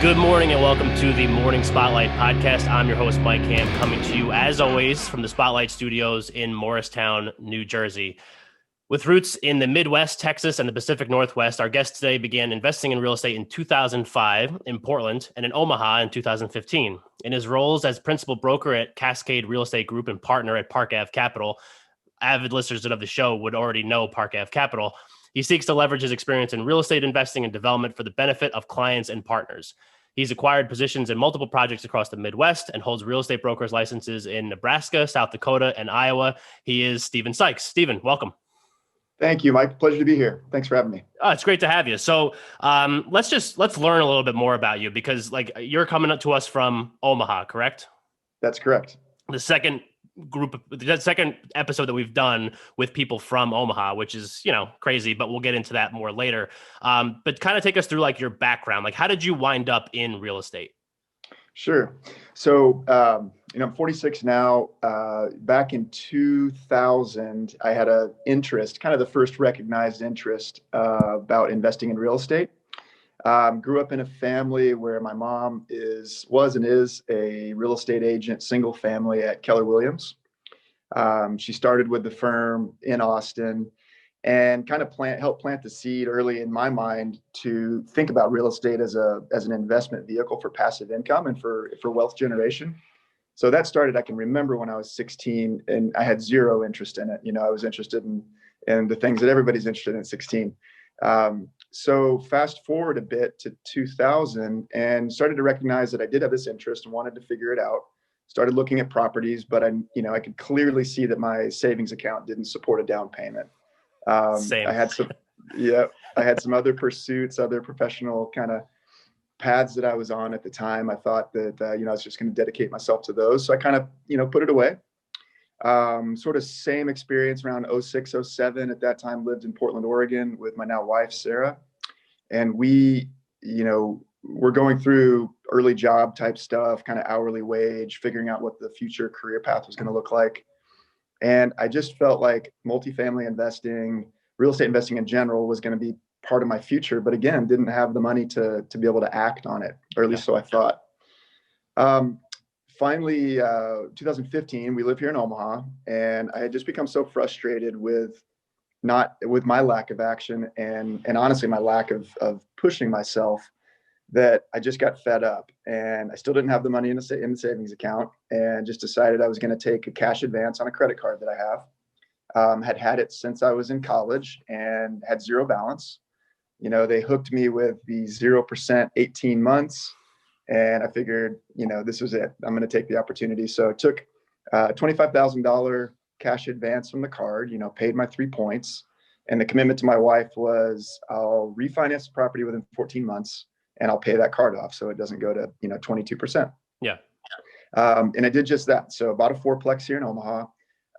Good morning and welcome to the Morning Spotlight podcast. I'm your host, Mike Ham, coming to you as always from the Spotlight Studios in Morristown, New Jersey. With roots in the Midwest, Texas, and the Pacific Northwest, our guest today began investing in real estate in 2005 in Portland and in Omaha in 2015. In his roles as principal broker at Cascade Real Estate Group and partner at Park Ave Capital, avid listeners of the show would already know Park Ave Capital. He seeks to leverage his experience in real estate investing and development for the benefit of clients and partners. He's acquired positions in multiple projects across the Midwest and holds real estate broker's licenses in Nebraska, South Dakota, and Iowa. He is Stephen Sykes. Stephen, welcome. Thank you, Mike. Pleasure to be here. Thanks for having me. Oh, it's great to have you. So let's learn a little bit more about you because you're coming up to us from Omaha, correct? That's correct. The second episode that we've done with people from Omaha, which is, crazy, but we'll get into that more later. But kind of take us through your background. How did you wind up in real estate? Sure. So, I'm 46 now. Back in 2000, I had an interest, kind of the first recognized interest about investing in real estate. Grew up in a family where my mom was and is a real estate agent, single family at Keller Williams. She started with the firm in Austin and kind of helped plant the seed early in my mind to think about real estate as an investment vehicle for passive income and for wealth generation. So that started, I can remember when I was 16 and I had zero interest in it. I was interested in the things that everybody's interested in at 16. So fast forward a bit to 2000 and started to recognize that I did have this interest and wanted to figure it out. Started looking at properties, but I could clearly see that my savings account didn't support a down payment. Same. I had some other pursuits, other professional kind of paths that I was on at the time. I thought that, I was just going to dedicate myself to those. So I kind of, put it away. Sort of same experience around 06, 07. At that time, lived in Portland, Oregon with my now wife, Sarah. And we, we're going through early job type stuff, kind of hourly wage, figuring out what the future career path was going to look like. And I just felt like multifamily investing, real estate investing in general was going to be part of my future. But again, didn't have the money to be able to act on it, or at least so I thought. Finally, 2015, we live here in Omaha, and I had just become so frustrated with my lack of action and honestly my lack of pushing myself that I just got fed up, and I still didn't have the money in the savings account, and just decided I was going to take a cash advance on a credit card that I have. Had it since I was in college and had zero balance. They hooked me with the 0%, 18 months. And I figured, this was it. I'm going to take the opportunity. So I took $25,000 cash advance from the card, paid my 3 points. And the commitment to my wife was I'll refinance the property within 14 months and I'll pay that card off so it doesn't go to, 22%. Yeah. And I did just that. So bought a fourplex here in Omaha,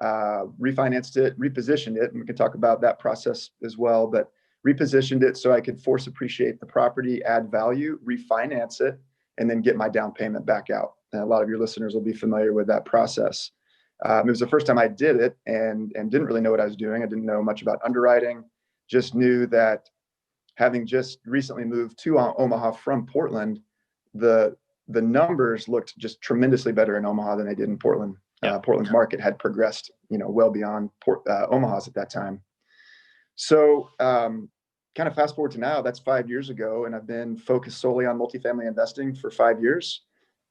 refinanced it, repositioned it. And we can talk about that process as well, but repositioned it so I could force appreciate the property, add value, refinance it, and then get my down payment back out. And a lot of your listeners will be familiar with that process. It was the first time I did it and didn't really know what I was doing. I didn't know much about underwriting, just knew that having just recently moved to Omaha from Portland, the numbers looked just tremendously better in Omaha than they did in Portland. Yeah. Portland's market had progressed, well beyond Omaha's at that time. So kind of fast forward to now, that's 5 years ago, and I've been focused solely on multifamily investing for 5 years.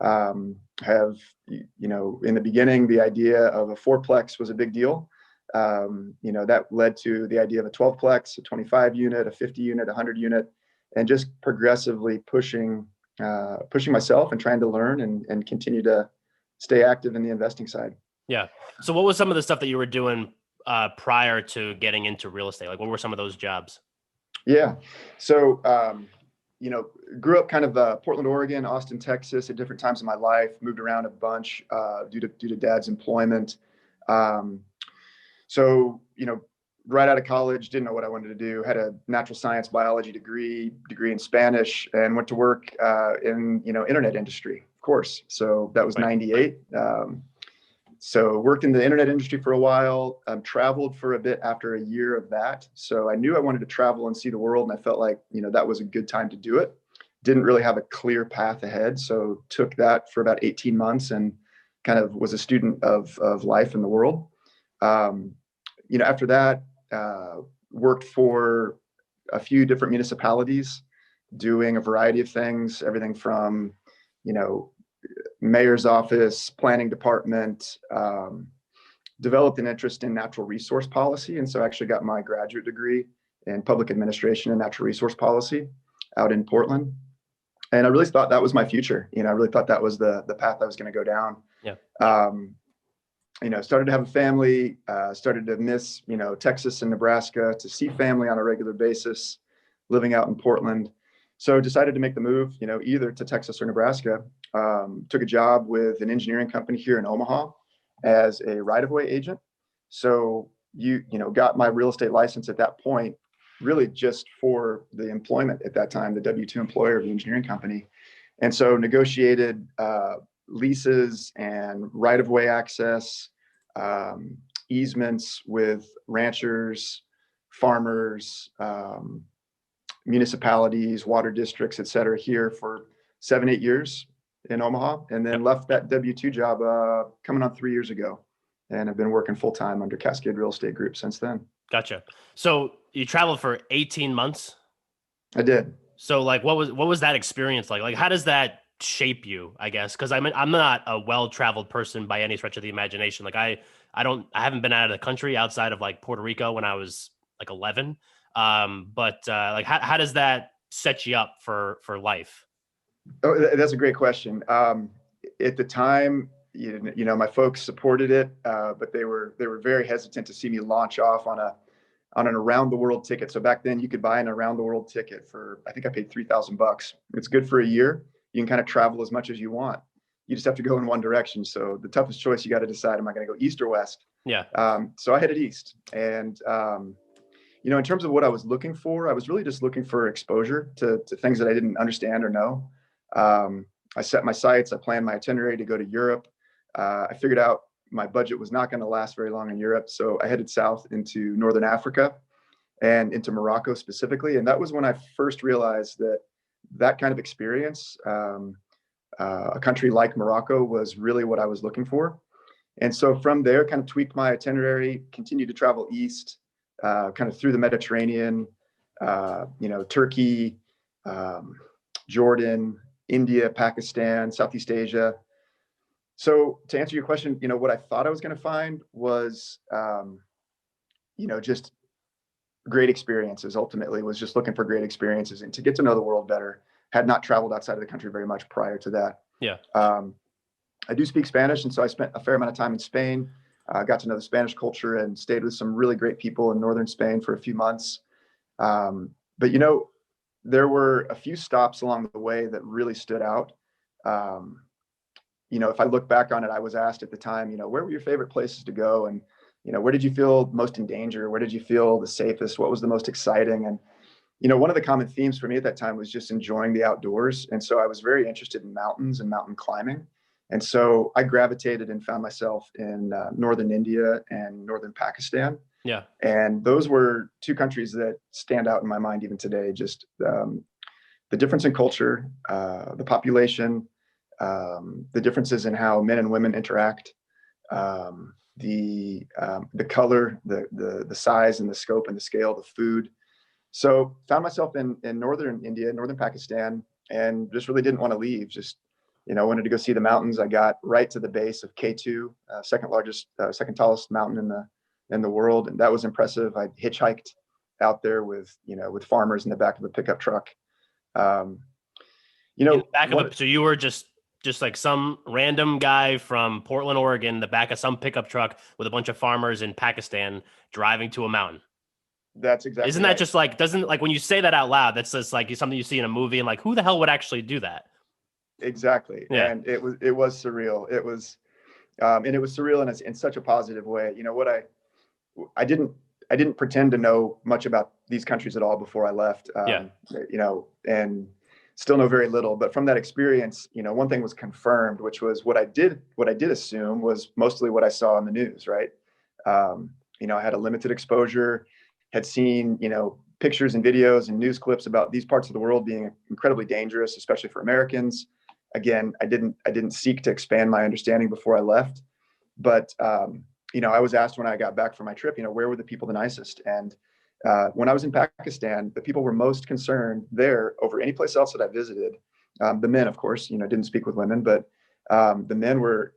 Have, in the beginning, the idea of a fourplex was a big deal. That led to the idea of a 12plex, a 25 unit, a 50 unit, a 100 unit, and just progressively pushing myself and trying to learn and continue to stay active in the investing side. Yeah. So what was some of the stuff that you were doing prior to getting into real estate? What were some of those jobs? Yeah. So, grew up kind of Portland, Oregon, Austin, Texas at different times in my life, moved around a bunch due to dad's employment. So, right out of college, didn't know what I wanted to do, had a natural science biology degree in Spanish, and went to work in, internet industry, of course. So that was 98. So worked in the internet industry for a while, traveled for a bit after a year of that. So I knew I wanted to travel and see the world. And I felt like, that was a good time to do it. didn't really have a clear path ahead. So took that for about 18 months and kind of was a student of life in the world. After that, worked for a few different municipalities doing a variety of things, everything from, mayor's office, planning department, developed an interest in natural resource policy. And so I actually got my graduate degree in public administration and natural resource policy out in Portland. And I really thought that was my future. I really thought that was the path I was going to go down. Yeah. Started to have a family, started to miss, Texas and Nebraska, to see family on a regular basis, living out in Portland. So decided to make the move, either to Texas or Nebraska. Took a job with an engineering company here in Omaha as a right-of-way agent. So got my real estate license at that point, really just for the employment at that time, the W-2 employer of the engineering company. And so negotiated leases and right-of-way access, easements with ranchers, farmers, municipalities, water districts, et cetera, here for 7-8 years in Omaha, and then left that W-2 job coming on 3 years ago, and have been working full-time under Cascade Real Estate Group since then. Gotcha. So you traveled for 18 months? I did. So like, what was that experience like? Like, how does that shape you, I guess? Because I'm not a well-traveled person by any stretch of the imagination. Like I haven't been out of the country outside of like Puerto Rico when I was like 11. Like how does that set you up for life? Oh, that's a great question. At the time, my folks supported it, but they were very hesitant to see me launch off on an around the world ticket. So back then you could buy an around the world ticket for, I think I paid $3,000. It's good for a year. You can kind of travel as much as you want. You just have to go in one direction. So the toughest choice, you got to decide, am I going to go east or west? Yeah. So I headed east, and in terms of what I was looking for, I was really just looking for exposure to things that I didn't understand or know. I set my sights, I planned my itinerary to go to Europe. I figured out my budget was not going to last very long in Europe. So I headed south into Northern Africa and into Morocco specifically. And that was when I first realized that kind of experience, a country like Morocco, was really what I was looking for. And so from there, kind of tweaked my itinerary, continued to travel east, kind of through the Mediterranean, Turkey, Jordan, India, Pakistan, Southeast Asia. So to answer your question, what I thought I was going to find was, just great experiences. Ultimately, was just looking for great experiences and to get to know the world better. Had not traveled outside of the country very much prior to that. Yeah. I do speak Spanish, and so I spent a fair amount of time in Spain. Got to know the Spanish culture and stayed with some really great people in northern Spain for a few months. But there were a few stops along the way that really stood out. If I look back on it, I was asked at the time, where were your favorite places to go? And, where did you feel most in danger? Where did you feel the safest? What was the most exciting? And, one of the common themes for me at that time was just enjoying the outdoors. And so I was very interested in mountains and mountain climbing. And so I gravitated and found myself in northern India and northern Pakistan. Yeah. And those were two countries that stand out in my mind even today. Just the difference in culture, the population, the differences in how men and women interact, the color, the size and the scope and the scale, the food. So found myself in northern India, northern Pakistan, and just really didn't want to leave. Just wanted to go see the mountains. I got right to the base of K2, second tallest mountain in the world, and that was impressive. I hitchhiked out there with farmers in the back of a pickup truck. So you were just like some random guy from Portland, Oregon, the back of some pickup truck with a bunch of farmers in Pakistan driving to a mountain. That's exactly. Isn't that just like, doesn't, like when you say that out loud, that's just like something you see in a movie, and like, who the hell would actually do that? Exactly. Yeah. And it was surreal. It was, and it was surreal in such a positive way. I didn't pretend to know much about these countries at all before I left. And still know very little. But from that experience, one thing was confirmed, which was what I did assume was mostly what I saw in the news. Right. I had a limited exposure, had seen, pictures and videos and news clips about these parts of the world being incredibly dangerous, especially for Americans. Again, I didn't seek to expand my understanding before I left, but I was asked when I got back from my trip, where were the people the nicest? And when I was in Pakistan, the people were most concerned there over any place else that I visited. The men, of course, didn't speak with women, but the men were,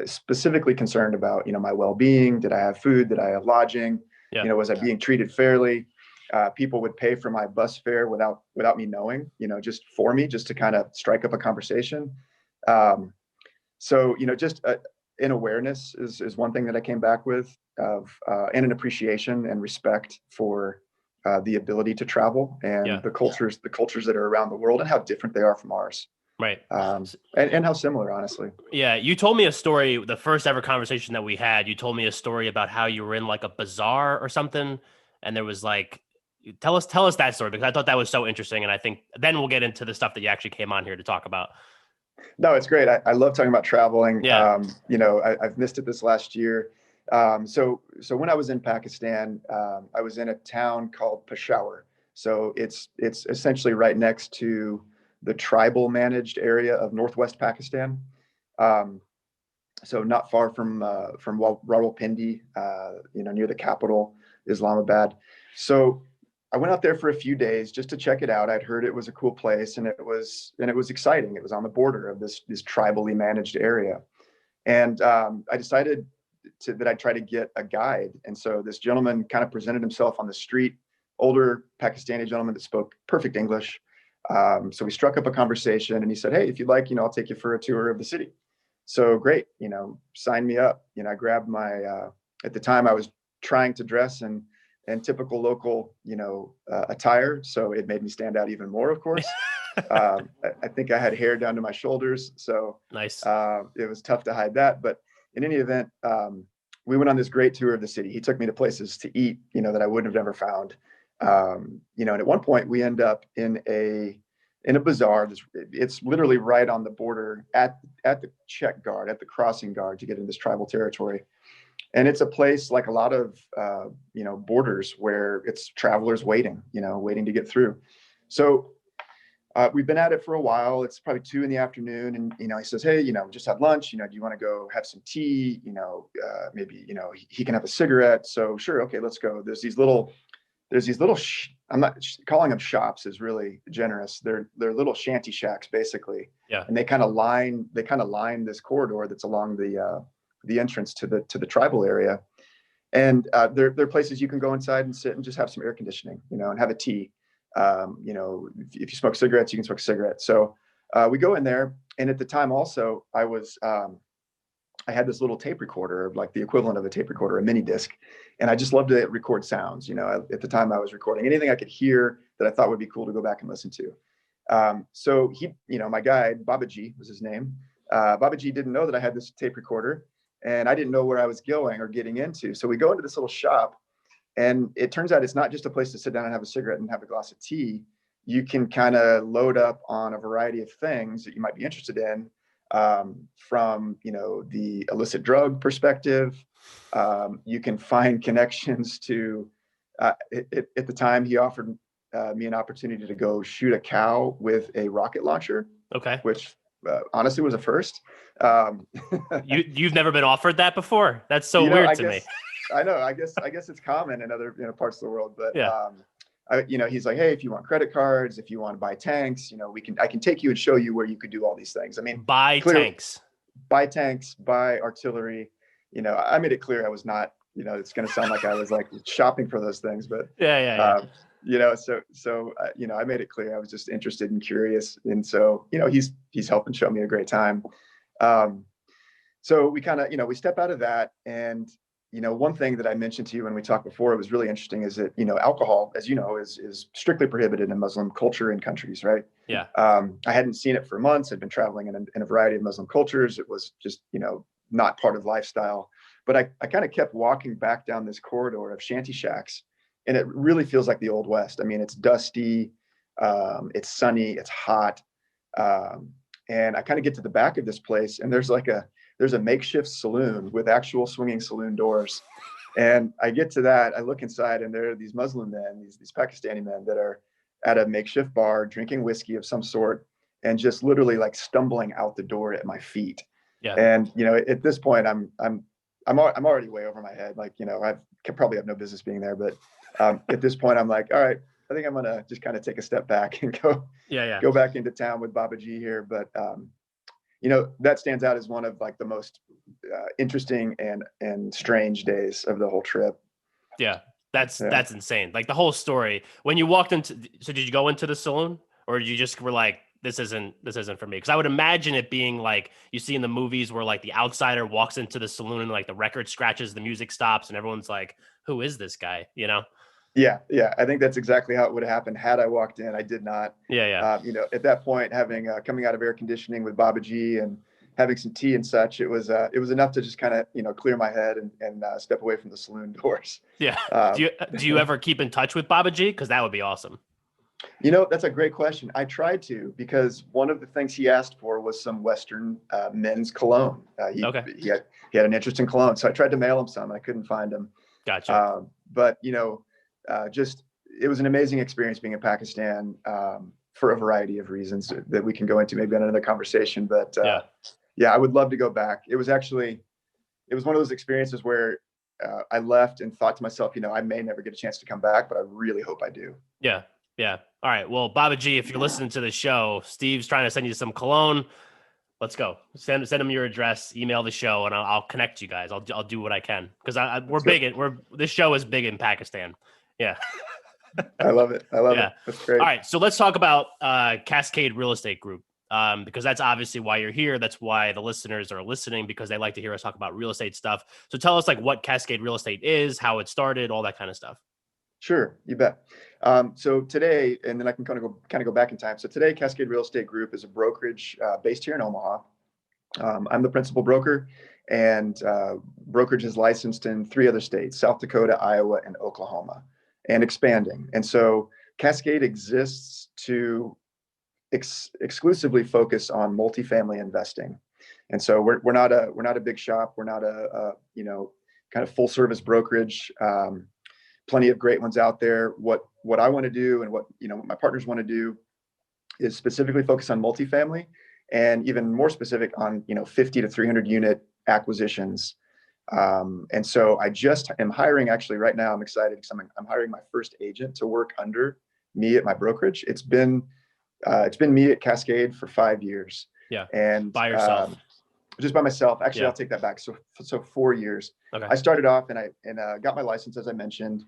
specifically concerned about, my well-being. Did I have food? Did I have lodging? Yeah. Was I being treated fairly? People would pay for my bus fare without me knowing, just for me, just to kind of strike up a conversation. So, just an awareness is one thing that I came back with and an appreciation and respect for the ability to travel and the cultures that are around the world and how different they are from ours. Right. And how similar, honestly. Yeah. You told me a story, the first ever conversation that we had, you told me a story about how you were in like a bazaar or something. And there was like, tell us that story, because I thought that was so interesting. And I think then we'll get into the stuff that you actually came on here to talk about. No, it's great. I love talking about traveling. Yeah. I've missed it this last year. So when I was in Pakistan, I was in a town called Peshawar. So it's essentially right next to the tribal managed area of Northwest Pakistan. So not far from Rawalpindi, near the capital, Islamabad. So I went out there for a few days just to check it out. I'd heard it was a cool place, and it was exciting. It was on the border of this tribally managed area, and I decided that I'd try to get a guide. And so this gentleman kind of presented himself on the street, older Pakistani gentleman that spoke perfect English. So we struck up a conversation, and he said, "Hey, if you'd like, I'll take you for a tour of the city." So great, sign me up. I grabbed my. At the time, I was trying to dress in typical local, attire. So it made me stand out even more, of course. I think I had hair down to my shoulders. So nice. It was tough to hide that. But in any event, we went on this great tour of the city. He took me to places to eat, that I wouldn't have never found. And at one point we end up in a bazaar. It's literally right on the border at the check guard, at the crossing guard to get into this tribal territory. And it's a place like a lot of, borders where it's travelers waiting to get through. So we've been at it for a while. It's probably 2 p.m. And, he says, "Hey, just had lunch. Do you want to go have some tea? Maybe, he can have a cigarette." So sure. Okay, let's go. There's these little, I'm not calling them shops is really generous. They're little shanty shacks basically. Yeah. And they kind of line this corridor that's along the entrance to the tribal area. And they're places you can go inside and sit and just have some air conditioning, and have a tea. If you smoke cigarettes, you can smoke cigarettes. So we go in there. And at the time also, I had this little tape recorder, like the equivalent of a tape recorder, a mini disc. And I just loved to record sounds. At the time I was recording anything I could hear that I thought would be cool to go back and listen to. So he, my guide, Babaji was his name. Babaji didn't know that I had this tape recorder, and I didn't know where I was going or getting into. So we go into this little shop, and it turns out it's not just a place to sit down and have a cigarette and have a glass of tea. You can kind of load up on a variety of things that you might be interested in, from, the illicit drug perspective. You can find connections to, at the time he offered me an opportunity to go shoot a cow with a rocket launcher. Okay. Which honestly was a first. You've never been offered that before? That's so weird to me. I know. I guess it's common in other parts of the world, but yeah. He's like, "Hey, if you want credit cards, if you want to buy tanks, I can take you and show you where you could do all these things." I mean, buy tanks, buy artillery. I made it clear I was not. It's going to sound like I was like shopping for those things, but yeah. I made it clear I was just interested and curious, and so he's helping show me a great time. So we kind of we step out of that, and one thing that I mentioned to you when we talked before, it was really interesting, is that alcohol, as is strictly prohibited in Muslim culture and countries, right? Yeah. I hadn't seen it for months. I'd been traveling in a variety of Muslim cultures. It was just not part of lifestyle. But I kind of kept walking back down this corridor of shanty shacks, and it really feels like the Old West. I mean, it's dusty, it's sunny, it's hot, and I kind of get to the back of this place, and there's a makeshift saloon with actual swinging saloon doors. And I get to that, I look inside, and there are these Muslim men, these Pakistani men that are at a makeshift bar drinking whiskey of some sort, and just literally like stumbling out the door at my feet. Yeah. And at this point, I'm already way over my head. Like, I probably have no business being there, but at this point, I'm like, all right, I think I'm gonna just kind of take a step back and go back into town with Baba G here. But that stands out as one of like the most interesting and strange days of the whole trip. Yeah. That's insane. Like the whole story. When you walked into, so did you go into the saloon, or you just were like, this isn't for me? Because I would imagine it being like you see in the movies where like the outsider walks into the saloon and like the record scratches, the music stops, and everyone's like, who is this guy? Yeah. I think that's exactly how it would have happened had I walked in. I did not. Yeah. At that point, having coming out of air conditioning with Baba G and having some tea and such, it was enough to just kind of clear my head and step away from the saloon doors. Yeah. Do you ever keep in touch with Baba G? Because that would be awesome. That's a great question. I tried to, because one of the things he asked for was some Western men's cologne. He had an interest in cologne, so I tried to mail him some. I couldn't find him. Gotcha. But just it was an amazing experience being in Pakistan for a variety of reasons that we can go into maybe on another conversation. But I would love to go back. It was one of those experiences where I left and thought to myself, I may never get a chance to come back, but I really hope I do. Yeah. All right. Well, Baba G, if you're listening to the show, Steve's trying to send you some cologne. Let's go. Send him your address, email the show, and I'll connect you guys. I'll do what I can, because this show is big in Pakistan. Yeah. I love it. That's great. All right. So let's talk about Cascade Real Estate Group, because that's obviously why you're here. That's why the listeners are listening, because they like to hear us talk about real estate stuff. So tell us like what Cascade Real Estate is, how it started, all that kind of stuff. Sure, you bet. So today, and then I can kind of go back in time. So today, Cascade Real Estate Group is a brokerage based here in Omaha. I'm the principal broker, and brokerage is licensed in 3 other states: South Dakota, Iowa, and Oklahoma, and expanding. And so Cascade exists to exclusively focus on multifamily investing. And so we're not a big shop. We're not a kind of full service brokerage. Plenty of great ones out there. What I want to do, and what my partners want to do, is specifically focus on multifamily, and even more specific on 50 to 300 unit acquisitions. And so I just am hiring, actually right now. I'm excited because I'm hiring my first agent to work under me at my brokerage. It's been me at Cascade for 5 years. Yeah. And by yourself. Just by myself. Actually, I'll take that back. So 4 years. Okay. I started off and got my license, as I mentioned,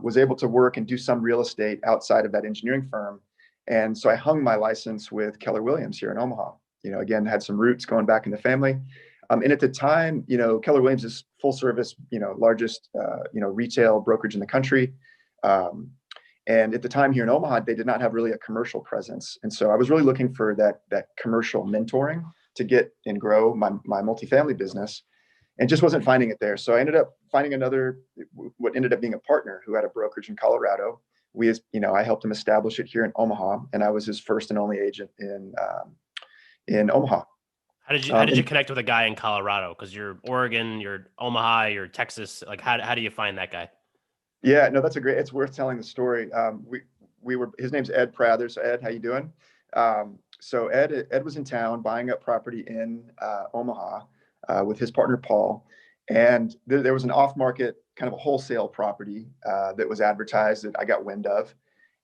was able to work and do some real estate outside of that engineering firm. And so I hung my license with Keller Williams here in Omaha. Again, had some roots going back in the family. And at the time, Keller Williams is full service, largest, retail brokerage in the country. And at the time here in Omaha, they did not have really a commercial presence. And so I was really looking for that commercial mentoring to get and grow my multifamily business, and just wasn't finding it there. So I ended up finding what ended up being a partner who had a brokerage in Colorado. I helped him establish it here in Omaha, and I was his first and only agent in Omaha. How did you connect with a guy in Colorado? Because you're Oregon, you're Omaha, you're Texas. Like, how do you find that guy? Yeah, no, it's worth telling the story. His name's Ed Prather. So Ed, how you doing? So Ed was in town buying up property in Omaha with his partner, Paul. And there was an off-market kind of a wholesale property that was advertised that I got wind of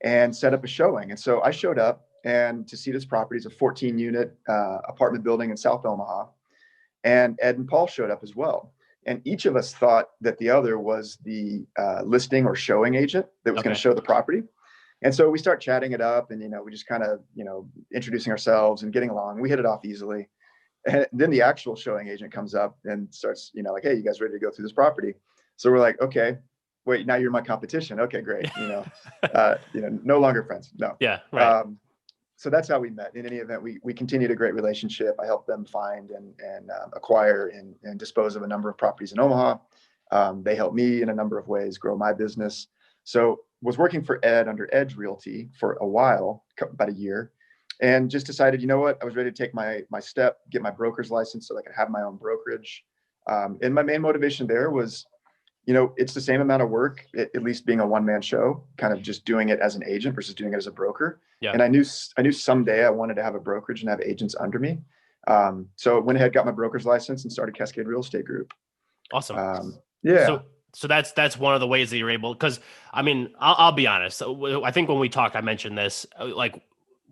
and set up a showing. And so I showed up and to see this property. Is a 14-unit apartment building in South Omaha. And Ed and Paul showed up as well. And each of us thought that the other was the listing or showing agent that was going to show the property. And so we start chatting it up, and, we just kind of, introducing ourselves and getting along. We hit it off easily. And then the actual showing agent comes up and starts, like, hey, you guys ready to go through this property? So we're like, okay, wait, now you're my competition. Okay, great. No longer friends. No. Yeah. Right. So that's how we met. In any event, we continued a great relationship. I helped them find and acquire and dispose of a number of properties in Omaha. They helped me in a number of ways grow my business. So was working for Ed under Edge Realty for a while, about a year, and just decided, I was ready to take my step, get my broker's license so I could have my own brokerage. And my main motivation there was It's the same amount of work, at least being a one-man show, kind of just doing it as an agent versus doing it as a broker. Yeah. And I knew someday I wanted to have a brokerage and have agents under me. So I went ahead, got my broker's license, and started Cascade Real Estate Group. Awesome. Yeah. So that's one of the ways that you're able, because I mean, I'll be honest. I think when we talked, I mentioned this, like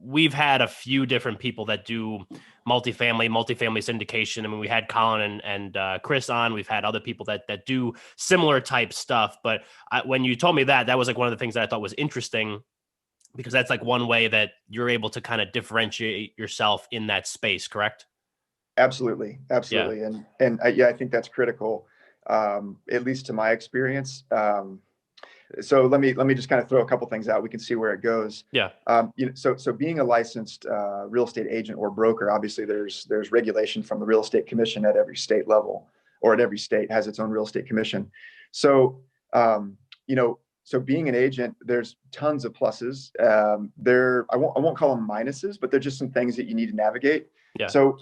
we've had a few different people that do multifamily syndication. I mean, we had Colin and Chris on. We've had other people that do similar type stuff. But when you told me that was like one of the things that I thought was interesting, because that's like one way that you're able to kind of differentiate yourself in that space, correct? Absolutely. Yeah. And I think that's critical, at least to my experience. So let me just kind of throw a couple things out. We can see where it goes. Yeah. So being a licensed real estate agent or broker, obviously there's regulation from the real estate commission at every state level, or at every state has its own real estate commission. So so being an agent, there's tons of pluses. I won't call them minuses, but they're just some things that you need to navigate. Yeah. So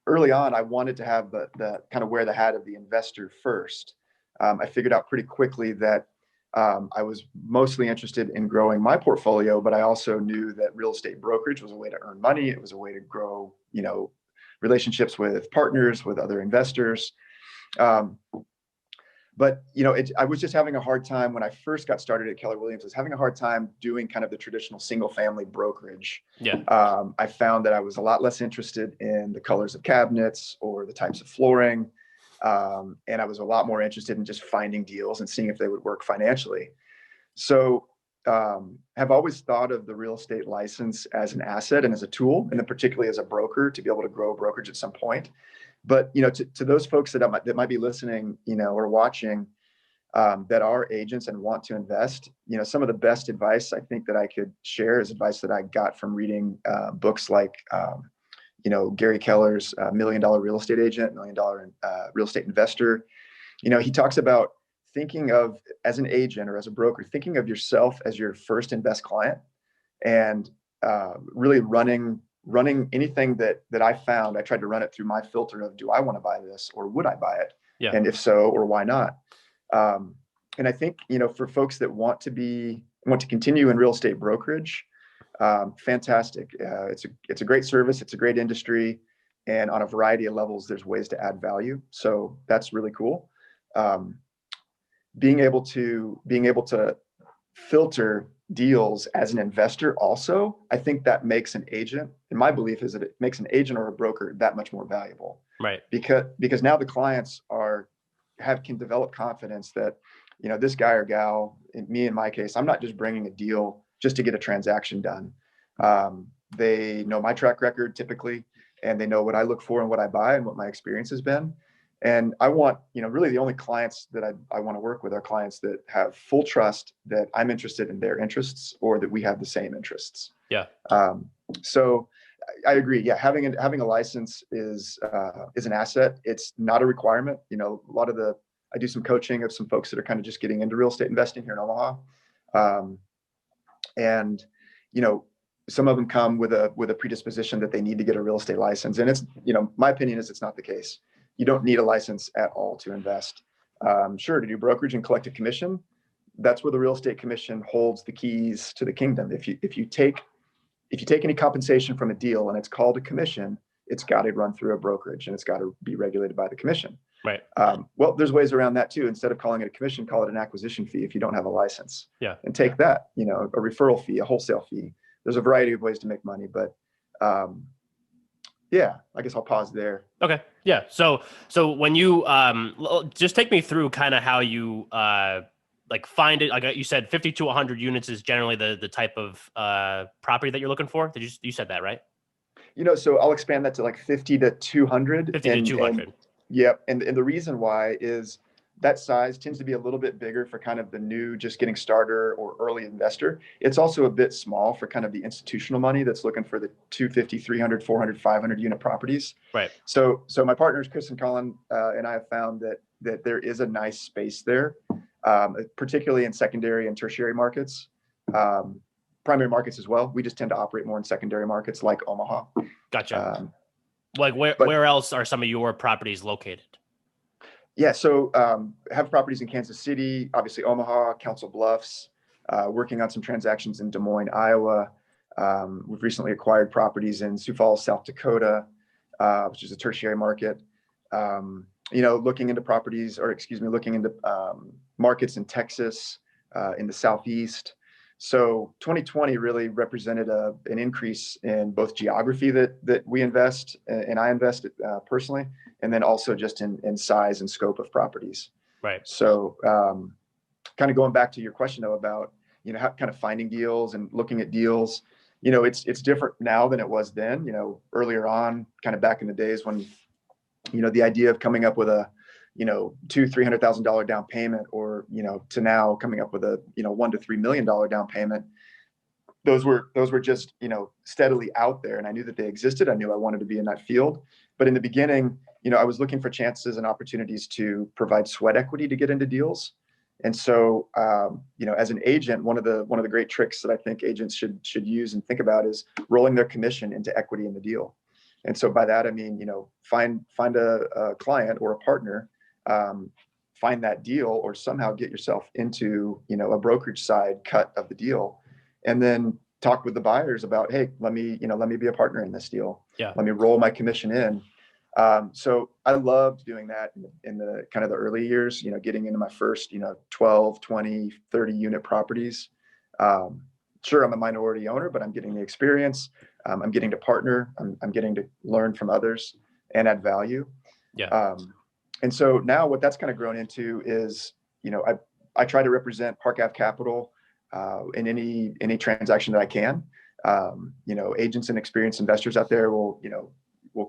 early on, I wanted to have the kind of wear the hat of the investor first. I figured out pretty quickly that I was mostly interested in growing my portfolio, but I also knew that real estate brokerage was a way to earn money. It was a way to grow, relationships with partners, with other investors. But I was just having a hard time when I first got started at Keller Williams. I was having a hard time doing kind of the traditional single-family brokerage. Yeah. I found that I was a lot less interested in the colors of cabinets or the types of flooring. And I was a lot more interested in just finding deals and seeing if they would work financially. So have always thought of the real estate license as an asset and as a tool, and then particularly as a broker to be able to grow a brokerage at some point. But to those folks that might be listening, or watching, that are agents and want to invest, some of the best advice I think that I could share is advice that I got from reading books like Gary Keller's $1 Million Real Estate Agent, $1 Million Real Estate Investor. He talks about thinking of, as an agent or as a broker, thinking of yourself as your first and best client, and really running anything that I found. I tried to run it through my filter of, do I want to buy this, or would I buy it? Yeah. And if so, or why not? And I think, for folks that want to continue in real estate brokerage, fantastic. It's a great service. It's a great industry. And on a variety of levels, there's ways to add value. So that's really cool. Being able to filter deals as an investor also, I think that makes an agent, and my belief is that it makes an agent or a broker that much more valuable. Right. Because now the clients can develop confidence that, this guy or gal, in my case, I'm not just bringing a deal just to get a transaction done. They know my track record typically, and they know what I look for and what I buy and what my experience has been. And I want, really the only clients that I want to work with are clients that have full trust that I'm interested in their interests, or that we have the same interests. Yeah. So I agree. Yeah. Having a license is an asset. It's not a requirement. I do some coaching of some folks that are kind of just getting into real estate investing here in Omaha. And some of them come with a predisposition that they need to get a real estate license. And it's, my opinion is it's not the case. You don't need a license at all to invest. Sure, to do brokerage and collect a commission, that's where the real estate commission holds the keys to the kingdom. If you take any compensation from a deal and it's called a commission, it's got to run through a brokerage and it's got to be regulated by the commission. Right. Well, there's ways around that too. Instead of calling it a commission, call it an acquisition fee if you don't have a license. Yeah. And take that, a referral fee, a wholesale fee. There's a variety of ways to make money, but yeah, I guess I'll pause there. Okay. Yeah. So when you just take me through kind of how you like find it, like you said, 50 to 100 units is generally the type of property that you're looking for. You said that, right? So I'll expand that to like 50 to 200. 50 to 200. Yep. And the reason why is that size tends to be a little bit bigger for kind of the new, just getting starter or early investor. It's also a bit small for kind of the institutional money that's looking for the 250, 300, 400, 500 unit properties. Right. So my partners, Chris and Colin, and I have found that there is a nice space there, particularly in secondary and tertiary markets, primary markets as well. We just tend to operate more in secondary markets like Omaha. Gotcha. Like where else are some of your properties located? Yeah, so have properties in Kansas City, obviously Omaha, Council Bluffs, working on some transactions in Des Moines, Iowa. We've recently acquired properties in Sioux Falls, South Dakota, which is a tertiary market. Looking into properties, or excuse me, looking into markets in Texas, in the Southeast. So 2020 really represented an increase in both geography that we invest and I invest personally, and then also just in size and scope of properties. Right. So kind of going back to your question though about, how kind of finding deals and looking at deals, it's different now than it was then, earlier on, kind of back in the days when, the idea of coming up with a, $200,000-$300,000 down payment, or, to now coming up with a, $1 to $3 million down payment. Those were just, steadily out there, and I knew that they existed. I knew I wanted to be in that field. But in the beginning, I was looking for chances and opportunities to provide sweat equity to get into deals. And so, as an agent, one of the great tricks that I think agents should use and think about is rolling their commission into equity in the deal. And so by that, I mean, find a client or a partner, find that deal, or somehow get yourself into, a brokerage side cut of the deal, and then talk with the buyers about, hey, let me be a partner in this deal. Yeah. Let me roll my commission in. So I loved doing that in the kind of the early years, getting into my first, 12, 20, 30 unit properties. Sure, I'm a minority owner, but I'm getting the experience. I'm getting to partner. I'm getting to learn from others and add value. Yeah. And so now what that's kind of grown into is, I try to represent Park Ave Capital in any transaction that I can. Agents and experienced investors out there will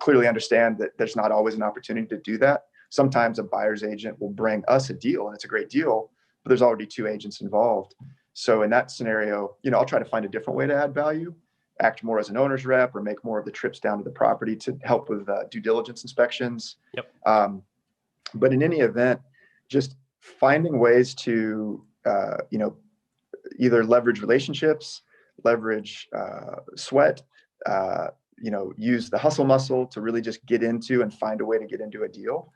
clearly understand that there's not always an opportunity to do that. Sometimes a buyer's agent will bring us a deal and it's a great deal, but there's already two agents involved. So in that scenario, I'll try to find a different way to add value, act more as an owner's rep, or make more of the trips down to the property to help with due diligence inspections. Yep. But in any event, just finding ways to, either leverage relationships, leverage sweat, use the hustle muscle to really just get into and find a way to get into a deal.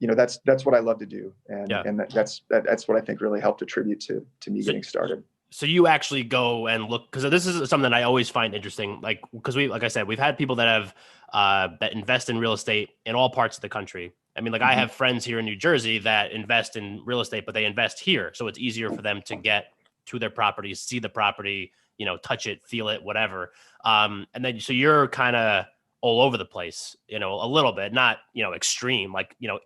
That's what I love to do. And that's what I think really helped attribute to me getting started. So you actually go and look, because this is something that I always find interesting, because like I said, we've had people that have that invest in real estate in all parts of the country. I mean, I have friends here in New Jersey that invest in real estate, but they invest here. So it's easier for them to get to their properties, see the property, touch it, feel it, whatever. And then, so you're kind of all over the place, a little bit, not, extreme,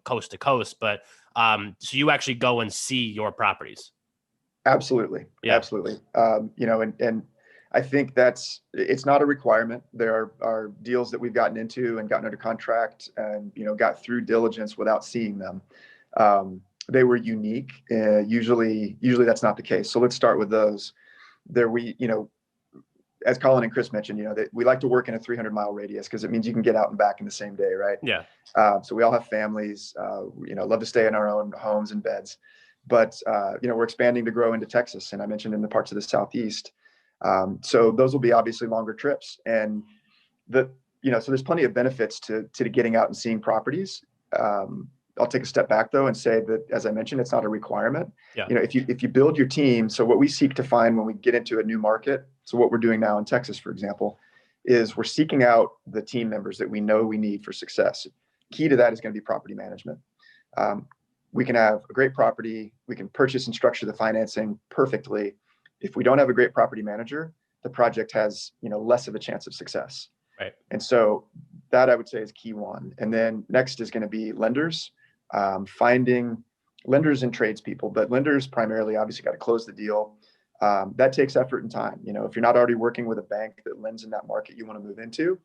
coast to coast, but so you actually go and see your properties. Absolutely. Yeah. Absolutely. And I think it's not a requirement. There are deals that we've gotten into and gotten under contract and, got through diligence without seeing them. They were unique. Usually that's not the case. So let's start with those. As Colin and Chris mentioned, that we like to work in a 300-mile radius because it means you can get out and back in the same day, right? Yeah. So we all have families, love to stay in our own homes and beds. But, we're expanding to grow into Texas, and I mentioned in the parts of the Southeast. So those will be obviously longer trips. And so there's plenty of benefits to getting out and seeing properties. I'll take a step back though and say that, as I mentioned, it's not a requirement. Yeah. If you build your team, so what we seek to find when we get into a new market, so what we're doing now in Texas, for example, is we're seeking out the team members that we know we need for success. Key to that is going to be property management. We can have a great property. We can purchase and structure the financing perfectly. If we don't have a great property manager, the project has, less of a chance of success. Right. And so that I would say is key one. And then next is going to be lenders, finding lenders and tradespeople, but lenders primarily obviously got to close the deal. That takes effort and time. If you're not already working with a bank that lends in that market you want to move into,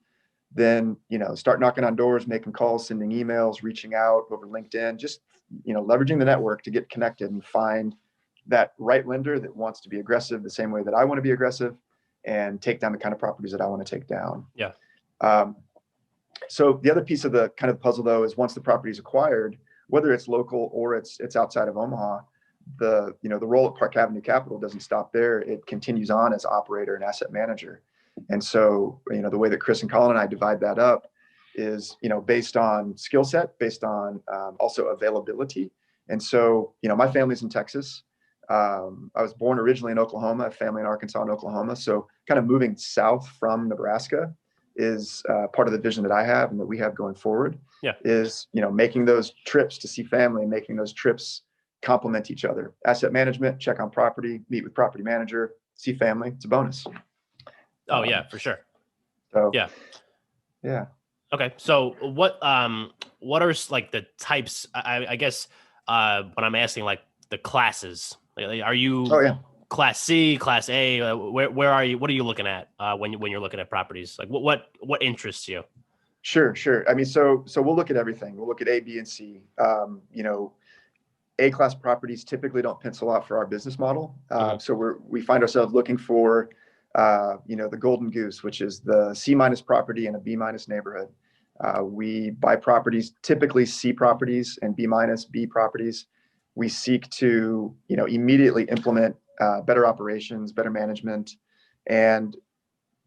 then, start knocking on doors, making calls, sending emails, reaching out over LinkedIn, just, leveraging the network to get connected and find that right lender that wants to be aggressive the same way that I want to be aggressive and take down the kind of properties that I want to take down. Yeah. So the other piece of the kind of puzzle though, is once the property is acquired, whether it's local or it's outside of Omaha, the role at Park Avenue Capital doesn't stop there. It continues on as operator and asset manager. And so, the way that Chris and Colin and I divide that up is, based on skill set, based on also availability. And so, my family's in Texas. I was born originally in Oklahoma, a family in Arkansas and Oklahoma. So kind of moving south from Nebraska is part of the vision that I have and that we have going forward. Yeah. Is, making those trips to see family, making those trips complement each other. Asset management, check on property, meet with property manager, see family. It's a bonus. Oh yeah, for sure. So yeah. Okay. So what are like the types, I guess, when I'm asking like the classes, like, are you class C, class A, where are you, what are you looking at, when you're looking at properties? Like what interests you? Sure. I mean, so we'll look at everything. We'll look at A, B, and C. A-class properties typically don't pencil out for our business model. So we find ourselves looking for, the golden goose, which is the C- property in a B- neighborhood. We buy properties, typically C properties and B- B properties. We seek to, immediately implement better operations, better management, and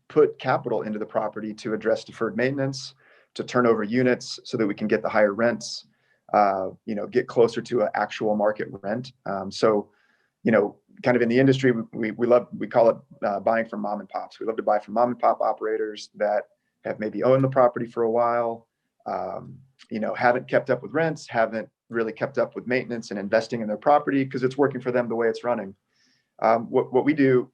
put capital into the property to address deferred maintenance, to turn over units so that we can get the higher rents, get closer to an actual market rent. So, kind of in the industry, we call it buying from mom and pops. We love to buy from mom and pop operators that have maybe owned the property for a while, haven't kept up with rents, haven't really kept up with maintenance and investing in their property because it's working for them the way it's running. What we do,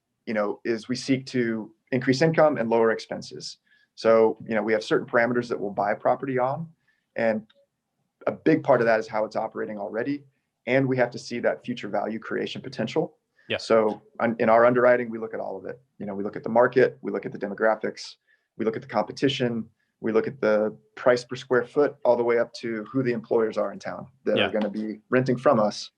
is we seek to increase income and lower expenses. So, we have certain parameters that we'll buy a property on, and a big part of that is how it's operating already. And we have to see that future value creation potential. Yeah. So in our underwriting, we look at all of it. We look at the market, we look at the demographics, we look at the competition, we look at the price per square foot, all the way up to who the employers are in town that are going to be renting from us.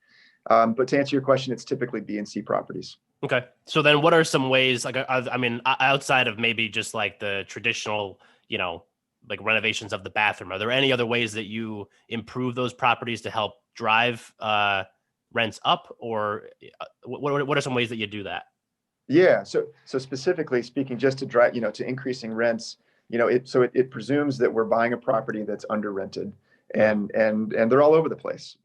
But to answer your question, it's typically B and C properties. Okay. So then what are some ways, like, I mean, outside of maybe just like the traditional, like renovations of the bathroom, are there any other ways that you improve those properties to help drive rents up, or what are some ways that you do that? Yeah. So specifically speaking, just to drive, to increasing rents, it presumes that we're buying a property that's under rented, and they're all over the place,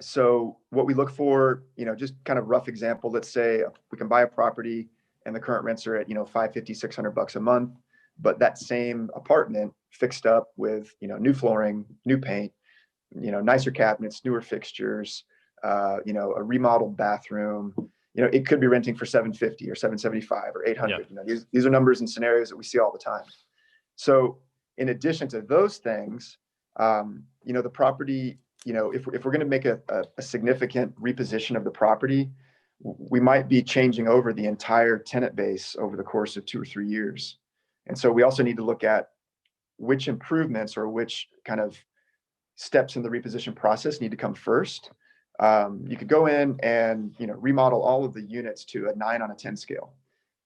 So what we look for, just kind of rough example, let's say we can buy a property and the current rents are at, $550, $600 a month, but that same apartment fixed up with, new flooring, new paint, nicer cabinets, newer fixtures, a remodeled bathroom, it could be renting for $750 or $775 or $800. Yeah. These are numbers and scenarios that we see all the time. So in addition to those things, the property, if we're going to make a significant reposition of the property, we might be changing over the entire tenant base over the course of 2 or 3 years. And so we also need to look at which improvements or which kind of steps in the reposition process need to come first. You could go in and, remodel all of the units to a 9 on a 10 scale.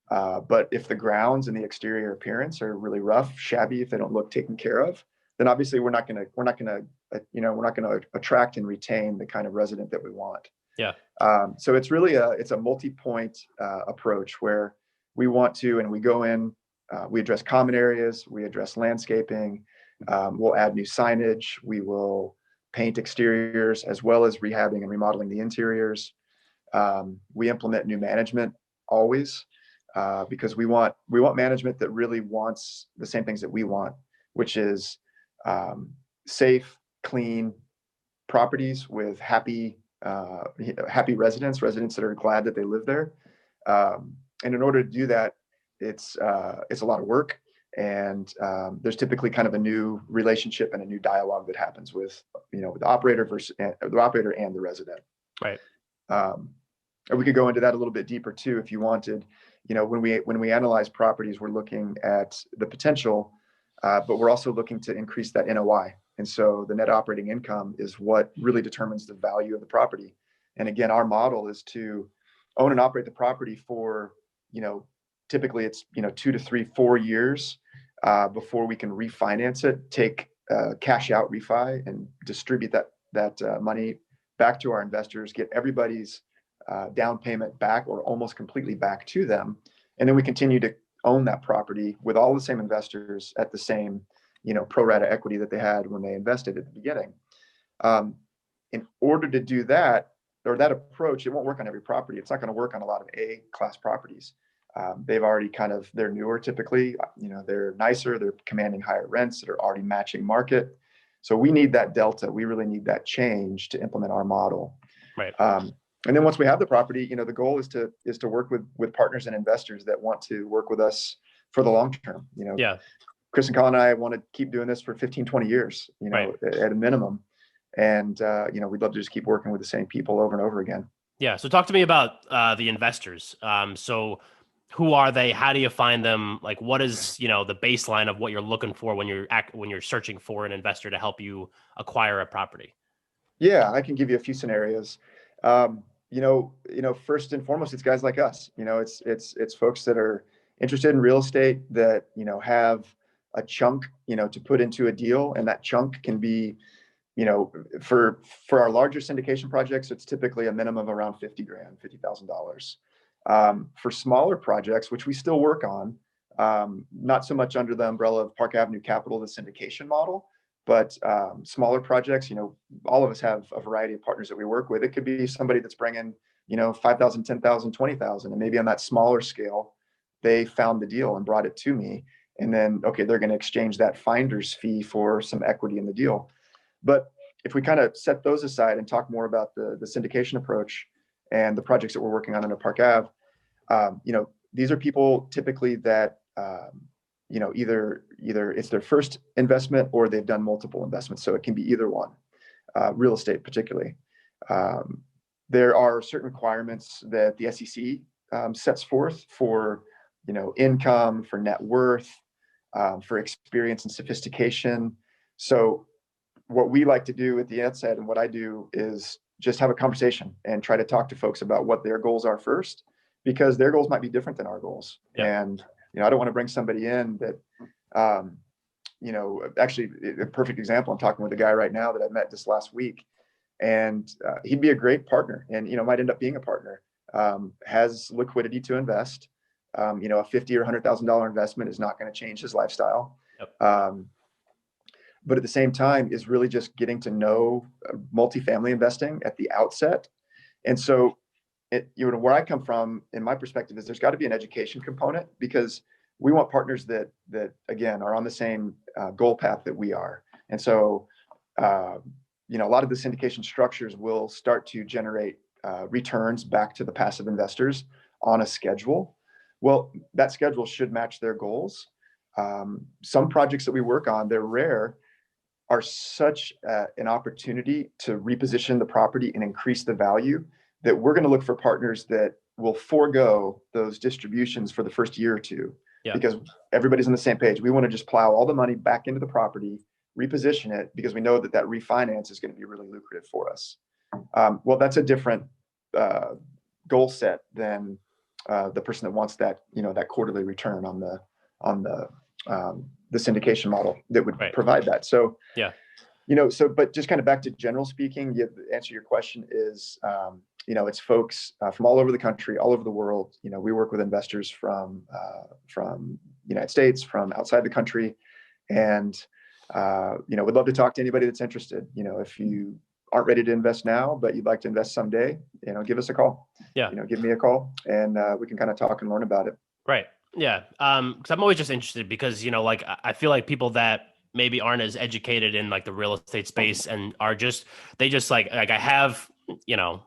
But if the grounds and the exterior appearance are really rough, shabby, if they don't look taken care of, then obviously we're not going to attract and retain the kind of resident that we want. Yeah. So it's really it's a multi-point approach where we want to, and we go in, we address common areas, we address landscaping, we'll add new signage, we will paint exteriors as well as rehabbing and remodeling the interiors. We implement new management always, because we want management that really wants the same things that we want, which is safe, clean properties with happy residents that are glad that they live there. And in order to do that, it's a lot of work, and there's typically kind of a new relationship and a new dialogue that happens with with the operator and the resident. Right. And we could go into that a little bit deeper too, if you wanted. When we analyze properties, we're looking at the potential, but we're also looking to increase that NOI. And so the net operating income is what really determines the value of the property. And again, our model is to own and operate the property for, typically it's, 2 to 3, 4 years before we can refinance it, take cash out refi and distribute that money back to our investors, get everybody's down payment back or almost completely back to them. And then we continue to own that property with all the same investors at the same, pro rata equity that they had when they invested at the beginning. In order to do that, or that approach, it won't work on every property. It's not going to work on a lot of A class properties. They've already they're newer typically, they're nicer, they're commanding higher rents that are already matching market. So we need that delta. We really need that change to implement our model. Right. And then once we have the property, the goal is to work with partners and investors that want to work with us for the long term. Yeah. Chris and Colin and I want to keep doing this for 15, 20 years, right. at a minimum. And, we'd love to just keep working with the same people over and over again. Yeah. So talk to me about the investors. So who are they? How do you find them? Like, what is, the baseline of what you're looking for when you're searching for an investor to help you acquire a property? Yeah, I can give you a few scenarios. First and foremost, it's guys like us. It's folks that are interested in real estate that, have a chunk, to put into a deal. And that chunk can be, for our larger syndication projects, it's typically a minimum of around $50,000. For smaller projects, which we still work on, not so much under the umbrella of Park Avenue Capital, the syndication model, but smaller projects, all of us have a variety of partners that we work with. It could be somebody that's bringing, 5,000, 10,000, 20,000. And maybe on that smaller scale, they found the deal and brought it to me. And then, okay, they're going to exchange that finder's fee for some equity in the deal. But if we kind of set those aside and talk more about the syndication approach and the projects that we're working on under Park Ave, these are people typically that, either it's their first investment or they've done multiple investments. So it can be either one, real estate particularly. There are certain requirements that the SEC sets forth for, income, for net worth, for experience and sophistication. So what we like to do at the outset, and what I do, is just have a conversation and try to talk to folks about what their goals are first, because their goals might be different than our goals. Yeah. And, I don't want to bring somebody in that, actually a perfect example. I'm talking with a guy right now that I met this last week, and he'd be a great partner and, might end up being a partner, has liquidity to invest. A $50,000 or $100,000 investment is not going to change his lifestyle. Yep. But at the same time is really just getting to know multifamily investing at the outset. And so where I come from, in my perspective, is there's got to be an education component, because we want partners that again are on the same goal path that we are. And so, a lot of the syndication structures will start to generate returns back to the passive investors on a schedule. Well, that schedule should match their goals. Some projects that we work on, they're rare, are such an opportunity to reposition the property and increase the value that we're going to look for partners that will forego those distributions for the first year or two. Yeah. Because everybody's on the same page. We want to just plow all the money back into the property, reposition it, because we know that refinance is going to be really lucrative for us. Well, that's a different goal set than the person that wants that, that quarterly return on the syndication model that would provide that. So, yeah, but just kind of back to general speaking, the answer to your question is, it's folks from all over the country, all over the world. We work with investors from the United States, from outside the country, and we'd love to talk to anybody that's interested. If you aren't ready to invest now, but you'd like to invest someday, give us a call. Yeah, give me a call, and we can kind of talk and learn about it. Right. Yeah. Because I'm always just interested, because I feel like people that maybe aren't as educated in like the real estate space and are they just like I have,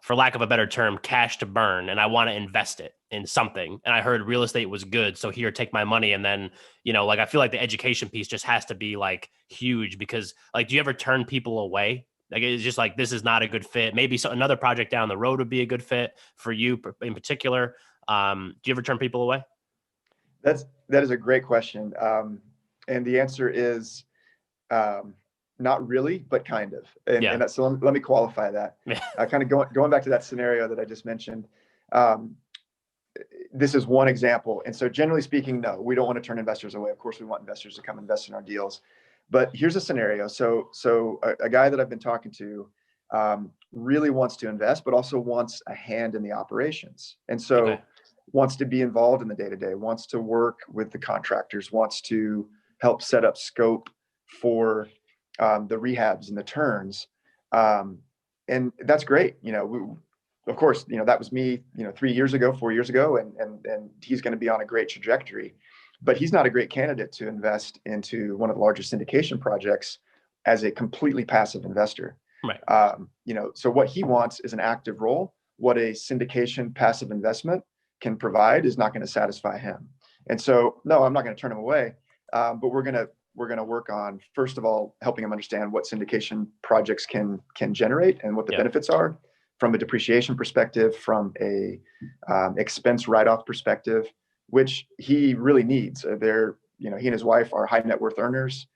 for lack of a better term, cash to burn, and I want to invest it in something. And I heard real estate was good, so here, take my money. And then, I feel like the education piece just has to be like huge, because do you ever turn people away? Like, it's just like, this is not a good fit. Maybe another project down the road would be a good fit for you in particular. Do you ever turn people away? That is a great question. And the answer is not really, but kind of. And so let me qualify that. Kind of going back to that scenario that I just mentioned. This is one example. And so generally speaking, no, we don't want to turn investors away. Of course, we want investors to come invest in our deals. But here's a scenario. So a guy that I've been talking to really wants to invest, but also wants a hand in the operations. And so, wants to be involved in the day-to-day, wants to work with the contractors, wants to help set up scope for the rehabs and the turns. And that's great. Of course, that was me, 3 years ago, 4 years ago, and he's going to be on a great trajectory, but he's not a great candidate to invest into one of the largest syndication projects as a completely passive investor. Right. So what he wants is an active role. What a syndication passive investment can provide is not going to satisfy him. And so, no, I'm not going to turn him away. But we're going to work on, first of all, helping him understand what syndication projects can generate and what the benefits are from a depreciation perspective, from a expense write-off perspective, which he really needs. He and his wife are high net worth earners.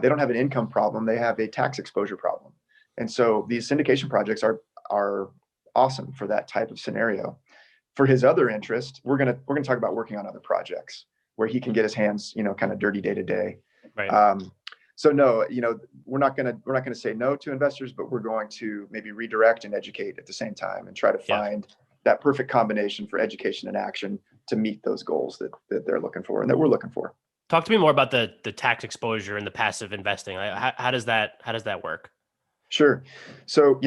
They don't have an income problem. They have a tax exposure problem. And so these syndication projects are awesome for that type of scenario. For his other interest, we're gonna talk about working on other projects where he can get his hands, kind of dirty day to day. Right. So no, we're not gonna say no to investors, but we're going to maybe redirect and educate at the same time and try to find that perfect combination for education and action to meet those goals that they're looking for and that we're looking for. Talk to me more about the tax exposure and the passive investing. How does that work? Sure. So,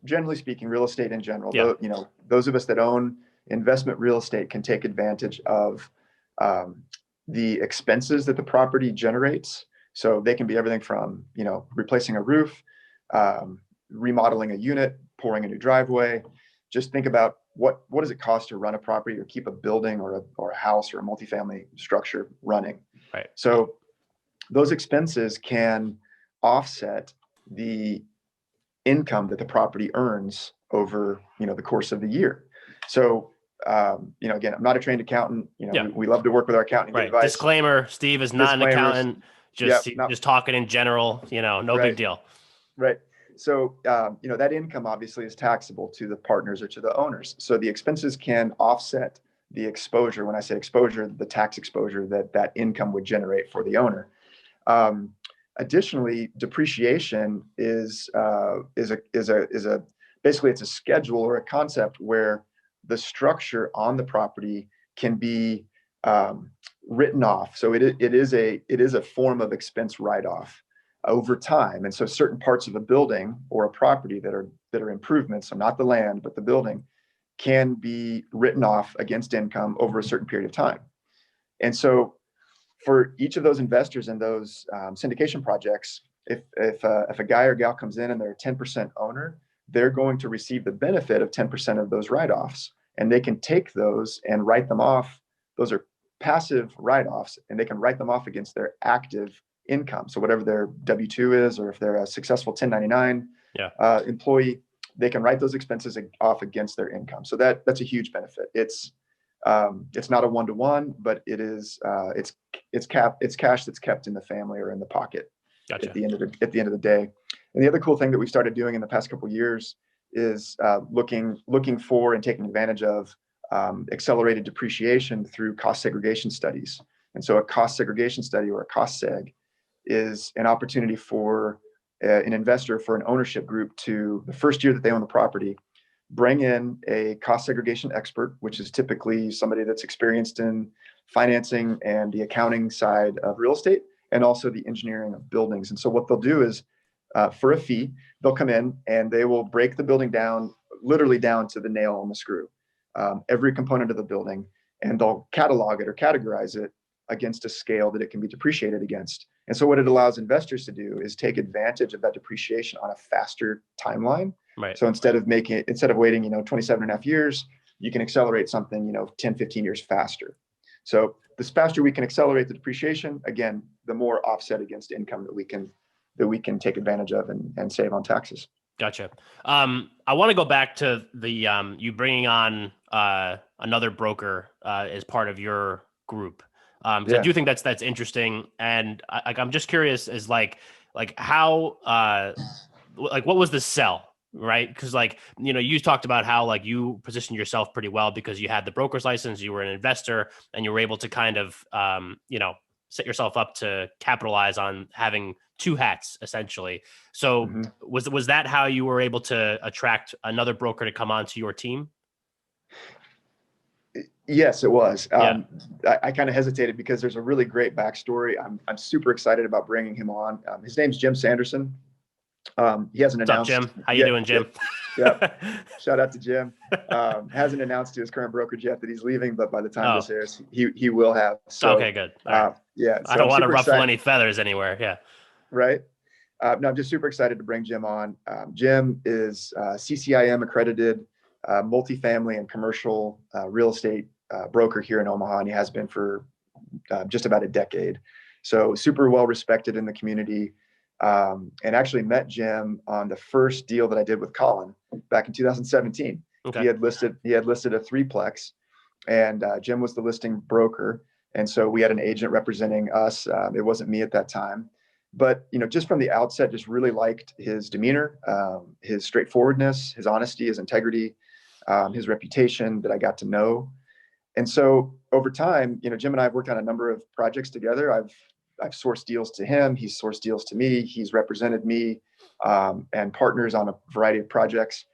generally speaking, real estate in general, those of us that own investment real estate can take advantage of the expenses that the property generates. So they can be everything from, replacing a roof, remodeling a unit, pouring a new driveway. Just think about what does it cost to run a property or keep a building or a house or a multifamily structure running. Right. So those expenses can offset the income that the property earns over, the course of the year. So, again, I'm not a trained accountant. We love to work with our accountant. Right. Advice. Disclaimer: Steve is not an accountant. Just talking in general. No big deal. Right. So, that income obviously is taxable to the partners or to the owners. So the expenses can offset the exposure. When I say exposure, the tax exposure that income would generate for the owner. Additionally, depreciation is basically it's a schedule or a concept where the structure on the property can be written off. So it is a form of expense write-off over time. And so certain parts of a building or a property that are improvements, so not the land, but the building, can be written off against income over a certain period of time. And so for each of those investors in those syndication projects, if a guy or gal comes in and they're a 10% owner, they're going to receive the benefit of 10% of those write-offs, and they can take those and write them off. Those are passive write-offs, and they can write them off against their active income. So whatever their W-2 is, or if they're a successful 1099 employee, they can write those expenses off against their income. So that's a huge benefit. It's not a one-to-one, but it is it's cash that's kept in the family or in the pocket. Gotcha. At the end of the day. And the other cool thing that we started doing in the past couple of years is looking for and taking advantage of accelerated depreciation through cost segregation studies. And so a cost segregation study, or a cost seg, is an opportunity for an investor, for an ownership group, to, the first year that they own the property, bring in a cost segregation expert, which is typically somebody that's experienced in financing and the accounting side of real estate, and also the engineering of buildings. And so what they'll do is, for a fee, they'll come in and they will break the building down, literally down to the nail on the screw, every component of the building, and they'll catalog it or categorize it against a scale that it can be depreciated against. And so what it allows investors to do is take advantage of that depreciation on a faster timeline. Right. So instead of waiting, 27 and a half years, you can accelerate something, 10, 15 years faster. So the faster we can accelerate the depreciation, again, the more offset against income that we can take advantage of and save on taxes. Gotcha. I want to go back to the you bringing on another broker as part of your group. I do think that's interesting, and I'm just curious as like how what was the sell, right? Because you talked about how you positioned yourself pretty well because you had the broker's license, you were an investor, and you were able to kind of set yourself up to capitalize on having two hats essentially. So was that how you were able to attract another broker to come onto your team? Yes, it was. Yeah. I kind of hesitated because there's a really great backstory. I'm super excited about bringing him on. His name's Jim Sanderson. He hasn't What's up, announced Jim? How you yet. doing, Jim? Yep. Shout out to Jim. Hasn't announced to his current brokerage yet that he's leaving, but by the time Oh, this airs, he will have. So, okay, good. All right. yeah. I So don't I'm want to super ruffle excited. any feathers anywhere. Yeah. Right. No, I'm just super excited to bring Jim on. Jim is CCIM accredited multifamily and commercial real estate broker here in Omaha, and he has been for just about a decade. So super well respected in the community. And actually met Jim on the first deal that I did with Colin back in 2017. Okay. He had listed a threeplex, and Jim was the listing broker. And so we had an agent representing us. It wasn't me at that time. But just from the outset, just really liked his demeanor, his straightforwardness, his honesty, his integrity, his reputation that I got to know. And so over time, Jim and I have worked on a number of projects together. I've sourced deals to him. He's sourced deals to me. He's represented me and partners on a variety of projects.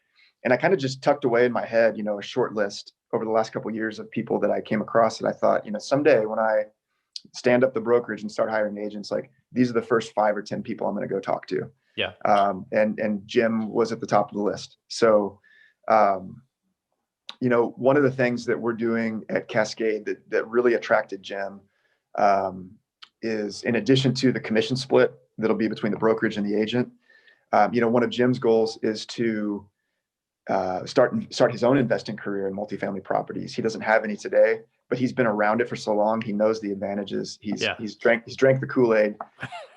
And I kind of just tucked away in my head, a short list over the last couple of years of people that I came across that I thought, someday when I stand up the brokerage and start hiring agents, like these are the first 5 or 10 people I'm going to go talk to. Yeah. And Jim was at the top of the list. So, one of the things that we're doing at Cascade that really attracted Jim is, in addition to the commission split that'll be between the brokerage and the agent, one of Jim's goals is to start his own investing career in multifamily properties. He doesn't have any today, but he's been around it for so long. He knows the advantages. He's drank the Kool-Aid.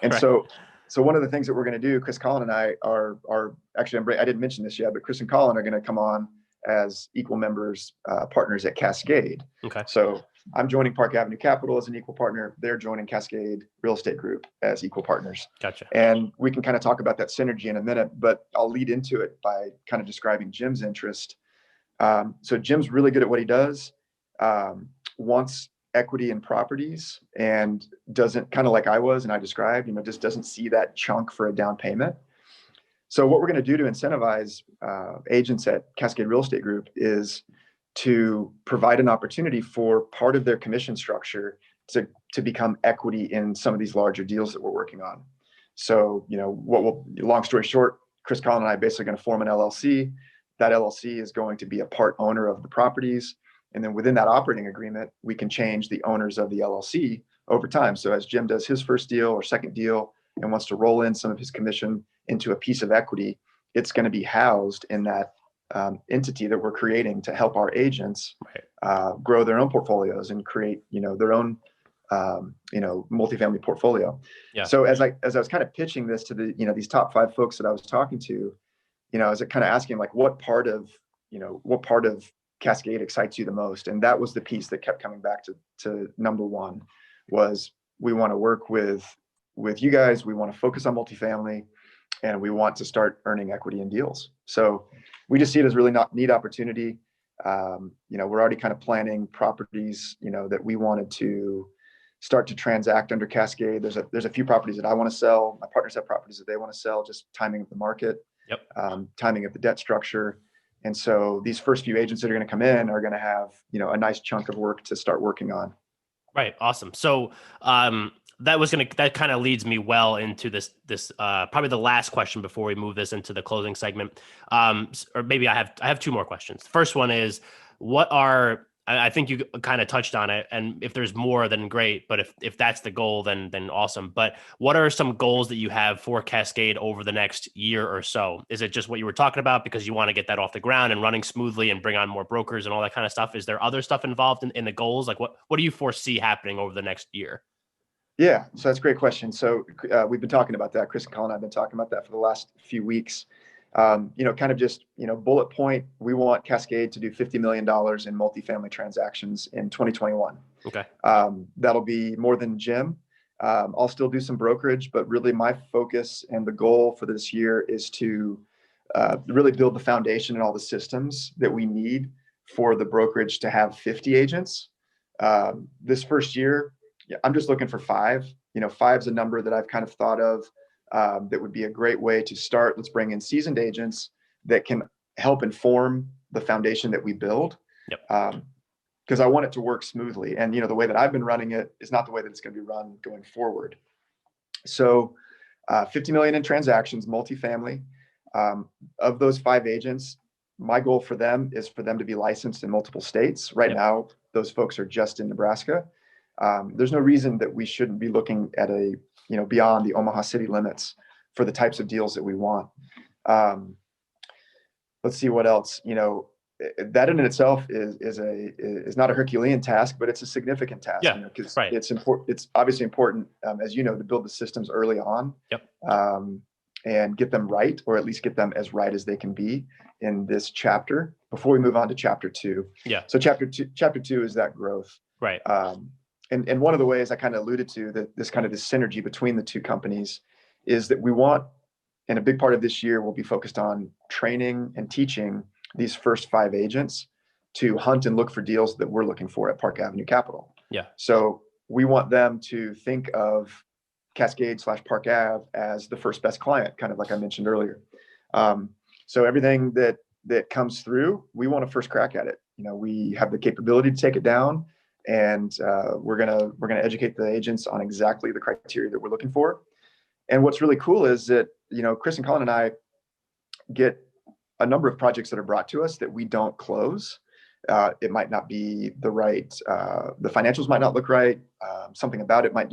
And Right. So one of the things that we're going to do, Chris Collin and I are actually, I didn't mention this yet, but Chris and Colin are going to come on as equal members, partners at Cascade. Okay. So I'm joining Park Avenue Capital as an equal partner. They're joining Cascade Real Estate Group as equal partners. Gotcha. And we can kind of talk about that synergy in a minute, but I'll lead into it by kind of describing Jim's interest. So Jim's really good at what he does, wants equity in properties, and doesn't, kind of like I was and I described, just doesn't see that chunk for a down payment. So what we're going to do to incentivize agents at Cascade Real Estate Group is to provide an opportunity for part of their commission structure to become equity in some of these larger deals that we're working on. So, long story short, Chris Collin and I are basically going to form an LLC. That LLC is going to be a part owner of the properties. And then within that operating agreement, we can change the owners of the LLC over time. So as Jim does his first deal or second deal and wants to roll in some of his commission into a piece of equity, it's going to be housed in that entity that we're creating to help our agents grow their own portfolios and create, their own, multifamily portfolio. Yeah. So as I was kind of pitching this to the, these top 5 folks that I was talking to, I was kind of asking like, what part of Cascade excites you the most? And that was the piece that kept coming back to number one, was we want to work with you guys. We want to focus on multifamily, and we want to start earning equity in deals. So we just see it as really not neat opportunity. We're already kind of planning properties, that we wanted to start to transact under Cascade. There's a few properties that I want to sell. My partners have properties that they want to sell, just timing of the market, timing of the debt structure. And so these first few agents that are going to come in are going to have, a nice chunk of work to start working on. Right. Awesome. So, that kind of leads me well into this probably the last question before we move this into the closing segment. Or maybe I have 2 more questions. The first one is, I think you kind of touched on it, and if there's more, then great. But if that's the goal, then awesome. But what are some goals that you have for Cascade over the next year or so? Is it just what you were talking about because you want to get that off the ground and running smoothly and bring on more brokers and all that kind of stuff? Is there other stuff involved in the goals? Like what do you foresee happening over the next year? Yeah, so that's a great question. So we've been talking about that. Chris and Colin and I have been talking about that for the last few weeks. Kind of just, bullet point, we want Cascade to do $50 million in multifamily transactions in 2021. Okay. That'll be more than Jim. I'll still do some brokerage, but really my focus and the goal for this year is to really build the foundation and all the systems that we need for the brokerage to have 50 agents. This first year, I'm just looking for 5. 5's a number that I've kind of thought of that would be a great way to start. Let's bring in seasoned agents that can help inform the foundation that we build. Yep. because I want it to work smoothly. And, the way that I've been running it is not the way that it's going to be run going forward. So 50 million in transactions, multifamily. Of those 5 agents, my goal for them is for them to be licensed in multiple states. Right now, those folks are just in Nebraska. There's no reason that we shouldn't be looking at beyond the Omaha city limits for the types of deals that we want. Let's see what else. That in itself is not a Herculean task, but it's a significant task. Because it's important. It's obviously important, as you know, to build the systems early on. And get them right, or at least get them as right as they can be in this chapter before we move on to chapter 2. So chapter two is that growth. Right. And one of the ways I kind of alluded to that this synergy between the two companies is that we want, and a big part of this year will be focused on training and teaching these first 5 agents to hunt and look for deals that we're looking for at Park Avenue Capital. So we want them to think of Cascade / Park Ave as the first best client, kind of like I mentioned earlier. So everything that comes through, we want a first crack at it. We have the capability to take it down, and we're gonna educate the agents on exactly the criteria that we're looking for. And what's really cool is that Chris and Colin and I get a number of projects that are brought to us that we don't close. It might not be the right, the financials might not look right. Something about it might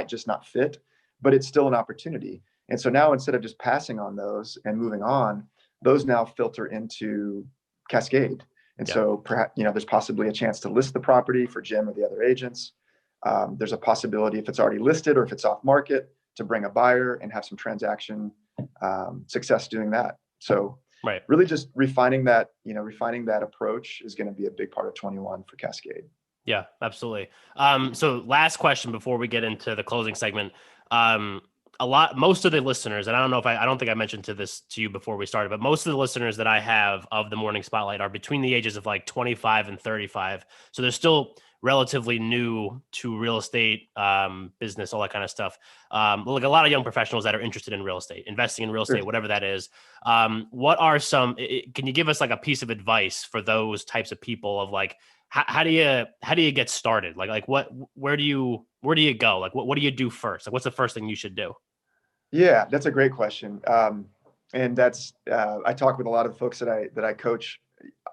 just not fit, but it's still an opportunity. And so now, instead of just passing on those and moving on, those now filter into Cascade. And so perhaps, there's possibly a chance to list the property for Jim or the other agents. There's a possibility, if it's already listed or if it's off market, to bring a buyer and have some transaction success doing that. So really just refining that approach is going to be a big part of 21 for Cascade. Yeah, absolutely. So last question before we get into the closing segment. Most of the listeners, and I don't think I mentioned to you before we started, but most of the listeners that I have of the Morning Spotlight are between the ages of like 25 and 35. So they're still relatively new to real estate, business, all that kind of stuff. Like a lot of young professionals that are interested in real estate, investing in real estate, whatever that is. What are can you give us like a piece of advice for those types of people of like, how do you get started? Like where do you go? Like what do you do first? Like what's the first thing you should do? Yeah, that's a great question. And that's, I talk with a lot of folks that I coach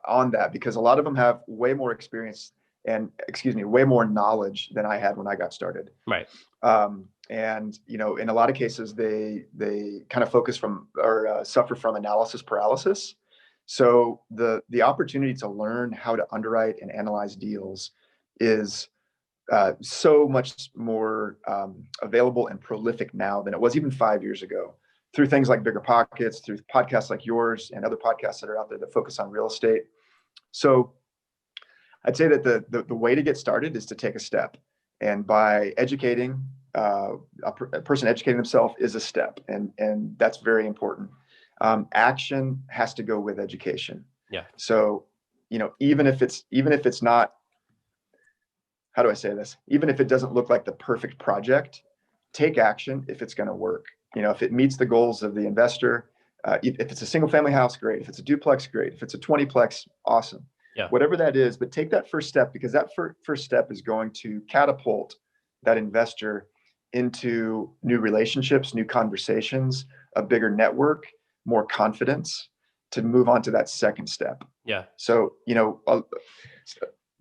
on that, because a lot of them have way more experience way more knowledge than I had when I got started. Right. And, in a lot of cases, they kind of suffer from analysis paralysis. So the opportunity to learn how to underwrite and analyze deals is so much more available and prolific now than it was even 5 years ago, through things like Bigger Pockets, through podcasts like yours and other podcasts that are out there that focus on real estate. So I'd say that the way to get started is to take a step, and by educating a person educating themselves is a step, and that's very important. Action has to go with education. Yeah. So even if it's not, how do I say this? Even if it doesn't look like the perfect project, take action if it's going to work. If it meets the goals of the investor, if it's a single family house, great. If it's a duplex, great. If it's a 20plex, awesome. Yeah. Whatever that is, but take that first step, because that first step is going to catapult that investor into new relationships, new conversations, a bigger network, more confidence to move on to that second step. Yeah. So,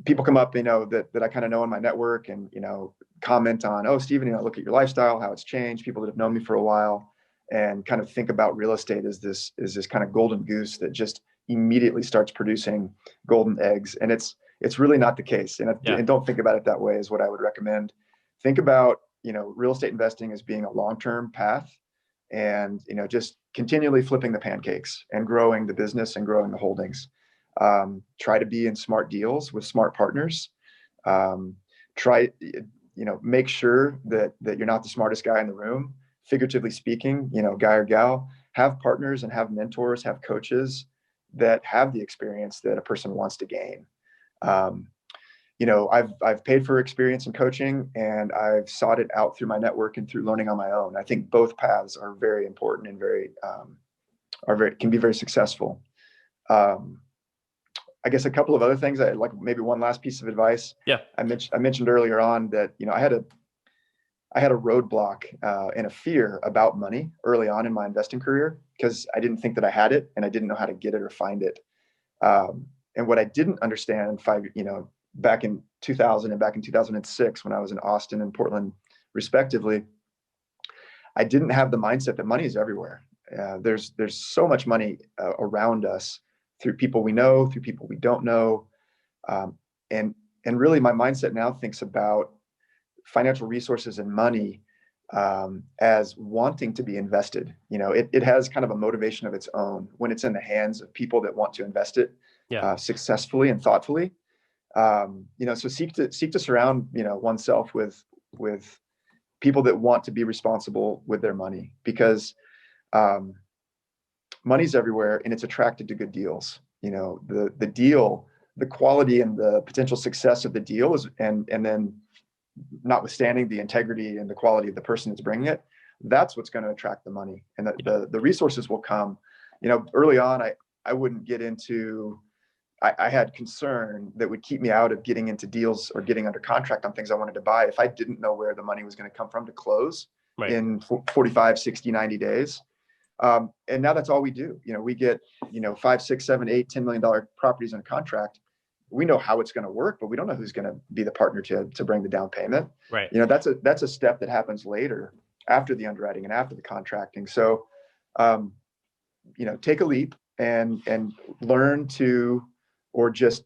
people come up, that I kind of know in my network, and, comment on, oh, Steven, look at your lifestyle, how it's changed. People that have known me for a while, and kind of think about real estate as this kind of golden goose that just immediately starts producing golden eggs. And it's really not the case. And don't think about it that way, is what I would recommend. Think about, real estate investing as being a long-term path, and, just continually flipping the pancakes and growing the business and growing the holdings. Try to be in smart deals with smart partners. Make sure that you're not the smartest guy in the room, figuratively speaking, guy or gal. Have partners and have mentors, have coaches that have the experience that a person wants to gain. I've paid for experience in coaching, and I've sought it out through my network and through learning on my own. I think both paths are very important and can be very successful. I guess a couple of other things. I like maybe one last piece of advice. Yeah. I mentioned earlier on that, I had a roadblock and a fear about money early on in my investing career because I didn't think that I had it and I didn't know how to get it or find it. And what I didn't understand back in 2000 and back in 2006, when I was in Austin and Portland, respectively, I didn't have the mindset that money is everywhere. There's so much money around us through people we know, through people we don't know, and really my mindset now thinks about financial resources and money as wanting to be invested. It has kind of a motivation of its own when it's in the hands of people that want to invest it successfully and thoughtfully. So seek to surround oneself with people that want to be responsible with their money, because money's everywhere and it's attracted to good deals. The deal, the quality and the potential success of the deal is, and then notwithstanding the integrity and the quality of the person that's bringing it, that's what's going to attract the money, and the resources will come. Early on, I wouldn't get into. I had concern that would keep me out of getting into deals or getting under contract on things I wanted to buy if I didn't know where the money was going to come from to close in 45, 60, 90 days. And now that's all we do. We get, 5, 6, 7, 8, $10 million properties under contract. We know how it's going to work, but we don't know who's going to be the partner to bring the down payment. Right. That's a step that happens later after the underwriting and after the contracting. So, take a leap and learn to, or just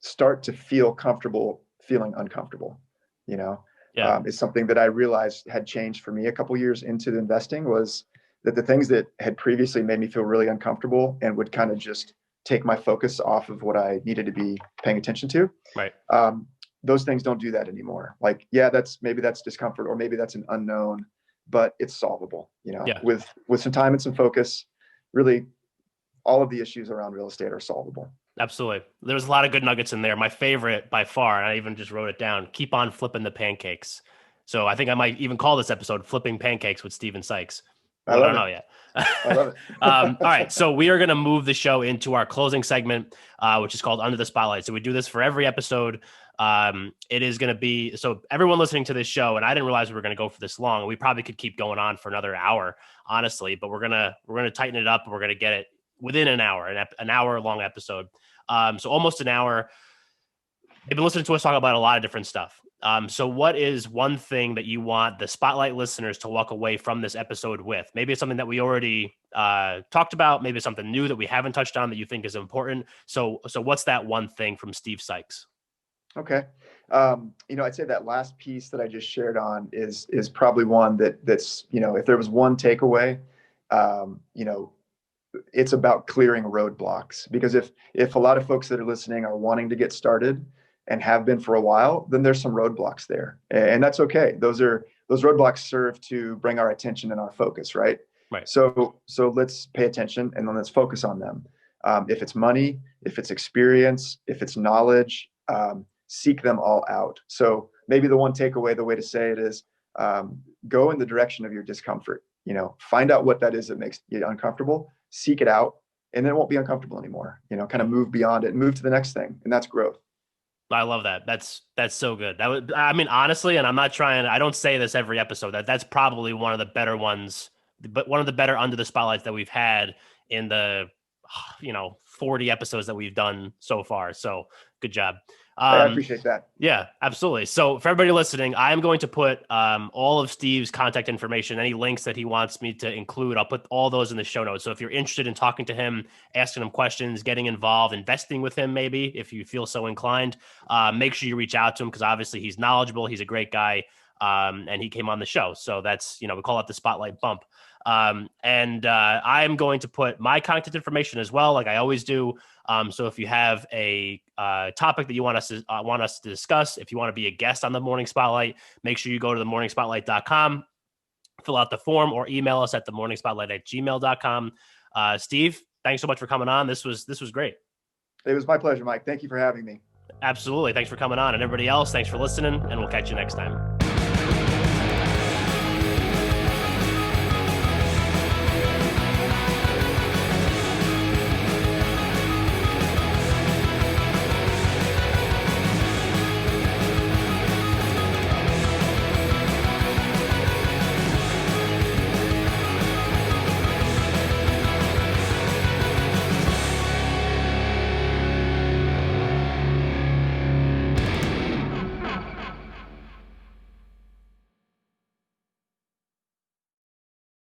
start to feel comfortable feeling uncomfortable. Is something that I realized had changed for me a couple years into the investing, was that the things that had previously made me feel really uncomfortable and would kind of just take my focus off of what I needed to be paying attention to. Right. Those things don't do that anymore. Like, that's discomfort, or maybe that's an unknown, but it's solvable, with some time and some focus. Really, all of the issues around real estate are solvable. Absolutely. There's a lot of good nuggets in there. My favorite by far, and I even just wrote it down, keep on flipping the pancakes. So I think I might even call this episode Flipping Pancakes with Steven Sykes. I don't know yet. I love it. All right. So we are going to move the show into our closing segment, which is called Under the Spotlight. So we do this for every episode. It is going to be, so everyone listening to this show, and I didn't realize we were going to go for this long. We probably could keep going on for another hour, honestly, but we're going to tighten it up. And we're going to get it within an hour, an hour long episode. So almost an hour. They've been listening to us talk about a lot of different stuff. So what is one thing that you want the Spotlight listeners to walk away from this episode with? Maybe it's something that we already talked about. Maybe it's something new that we haven't touched on that you think is important. So what's that one thing from Steve Sykes? Okay. I'd say that last piece that I just shared on is probably one that's, if there was one takeaway, it's about clearing roadblocks. Because if a lot of folks that are listening are wanting to get started and have been for a while, then there's some roadblocks there, and that's okay. Those roadblocks serve to bring our attention and our focus, right? Right. So let's pay attention and then let's focus on them. If it's money, if it's experience, if it's knowledge, seek them all out. So maybe the one takeaway, the way to say it is, go in the direction of your discomfort. Find out what that is that makes you uncomfortable, seek it out, and then it won't be uncomfortable anymore. Kind of move beyond it and move to the next thing. And that's growth. I love that. That's so good. Honestly, and I don't say this every episode, that's probably one of the better ones, but one of the better Under the Spotlights that we've had in the, 40 episodes that we've done so far. So good job. I appreciate that. Yeah, absolutely. So for everybody listening, I am going to put all of Steve's contact information, any links that he wants me to include. I'll put all those in the show notes. So if you're interested in talking to him, asking him questions, getting involved, investing with him, maybe if you feel so inclined, make sure you reach out to him, because obviously he's knowledgeable. He's a great guy. And he came on the show. So that's, we call it the Spotlight Bump. And I am going to put my contact information as well, like I always do. So if you have a topic that you want us to discuss, if you want to be a guest on the Morning Spotlight, make sure you go to themorningspotlight.com, fill out the form, or email us at themorningspotlight@gmail.com. Steve, thanks so much for coming on. This was great. It was my pleasure, Mike. Thank you for having me. Absolutely. Thanks for coming on. And everybody else, thanks for listening, and we'll catch you next time.